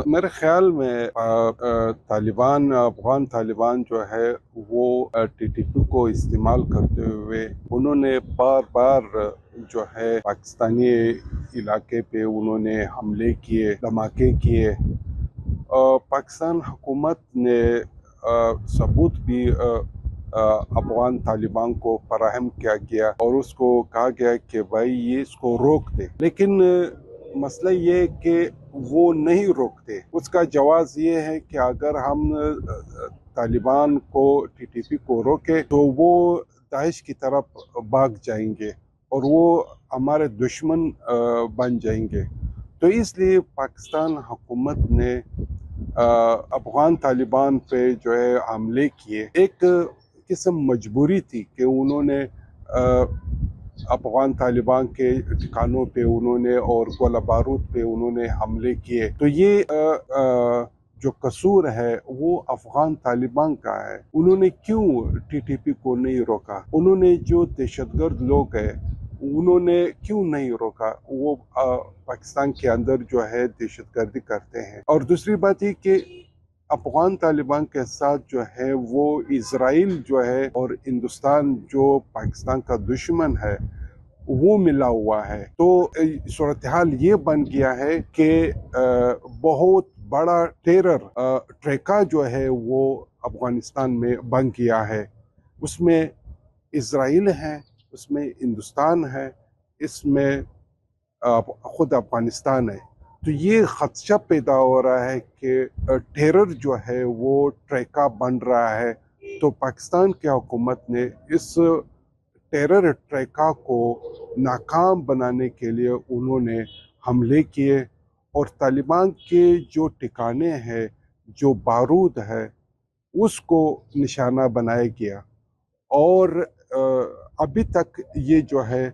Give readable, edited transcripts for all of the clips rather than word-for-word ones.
میرے خیال میں طالبان افغان طالبان جو ہے وہ ٹی ٹی پی کو استعمال کرتے ہوئے انہوں نے بار بار جو ہے پاکستانی علاقے پہ انہوں نے حملے کیے، دھماکے کیے۔ پاکستان حکومت نے ثبوت بھی افغان طالبان کو فراہم کیا گیا اور اس کو کہا گیا کہ بھائی یہ اس کو روک دے، لیکن مسئلہ یہ کہ وہ نہیں روکتے۔ اس کا جواز یہ ہے کہ اگر ہم طالبان کو ٹی ٹی پی کو روکے تو وہ داعش کی طرف بھاگ جائیں گے اور وہ ہمارے دشمن بن جائیں گے۔ تو اس لیے پاکستان حکومت نے افغان طالبان پہ جو ہے حملے کیے۔ ایک قسم مجبوری تھی کہ انہوں نے افغان طالبان کے ٹھکانوں پہ انہوں نے اور گولہ بارود پہ انہوں نے حملے کیے۔ تو یہ جو قصور ہے وہ افغان طالبان کا ہے۔ انہوں نے کیوں ٹی ٹی پی کو نہیں روکا؟ انہوں نے جو دہشت گرد لوگ ہیں انہوں نے کیوں نہیں روکا؟ وہ پاکستان کے اندر جو ہے دہشت گردی کرتے ہیں۔ اور دوسری بات یہ کہ افغان طالبان کے ساتھ جو ہے وہ اسرائیل جو ہے اور ہندوستان جو پاکستان کا دشمن ہے وہ ملا ہوا ہے۔ تو صورتحال یہ بن گیا ہے کہ بہت بڑا ٹیرر ٹریکا جو ہے وہ افغانستان میں بن گیا ہے۔ اس میں اسرائیل ہے، اس میں ہندوستان ہے، اس میں خود افغانستان ہے۔ تو یہ خدشہ پیدا ہو رہا ہے کہ ٹیرر جو ہے وہ ٹریکا بن رہا ہے۔ تو پاکستان کی حکومت نے اس ٹیرر ٹریکا کو ناکام بنانے کے لیے انہوں نے حملے کیے اور طالبان کے جو ٹھکانے ہیں، جو بارود ہے، اس کو نشانہ بنایا گیا۔ اور ابھی تک یہ جو ہے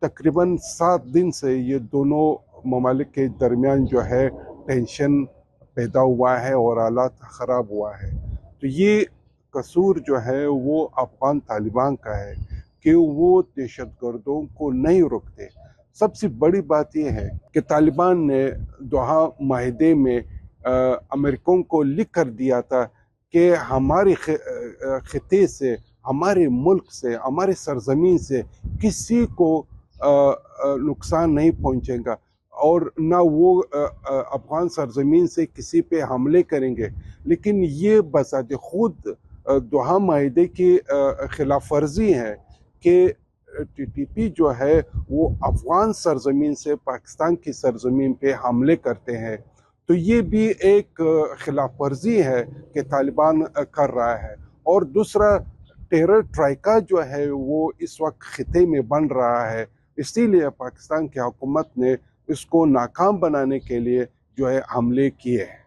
تقریباً 7 دن سے یہ دونوں ممالک کے درمیان جو ہے ٹینشن پیدا ہوا ہے اور حالات خراب ہوا ہے۔ تو یہ قصور جو ہے وہ افغان طالبان کا ہے کہ وہ دہشت گردوں کو نہیں روکتے۔ سب سے بڑی بات یہ ہے کہ طالبان نے دوحہ معاہدے میں امریکوں کو لکھ کر دیا تھا کہ ہمارے خطے سے، ہمارے ملک سے، ہمارے سرزمین سے کسی کو نقصان نہیں پہنچے گا اور نہ وہ افغان سرزمین سے کسی پہ حملے کریں گے۔ لیکن یہ بذات خود دوحہ معاہدے کی خلاف ورزی ہے کہ ٹی ٹی پی جو ہے وہ افغان سرزمین سے پاکستان کی سرزمین پہ حملے کرتے ہیں۔ تو یہ بھی ایک خلاف ورزی ہے کہ طالبان کر رہا ہے۔ اور دوسرا ٹیرر ٹرائکا جو ہے وہ اس وقت خطے میں بن رہا ہے، اسی لیے پاکستان کی حکومت نے اس کو ناکام بنانے کے لیے جو ہے حملے کیے ہیں۔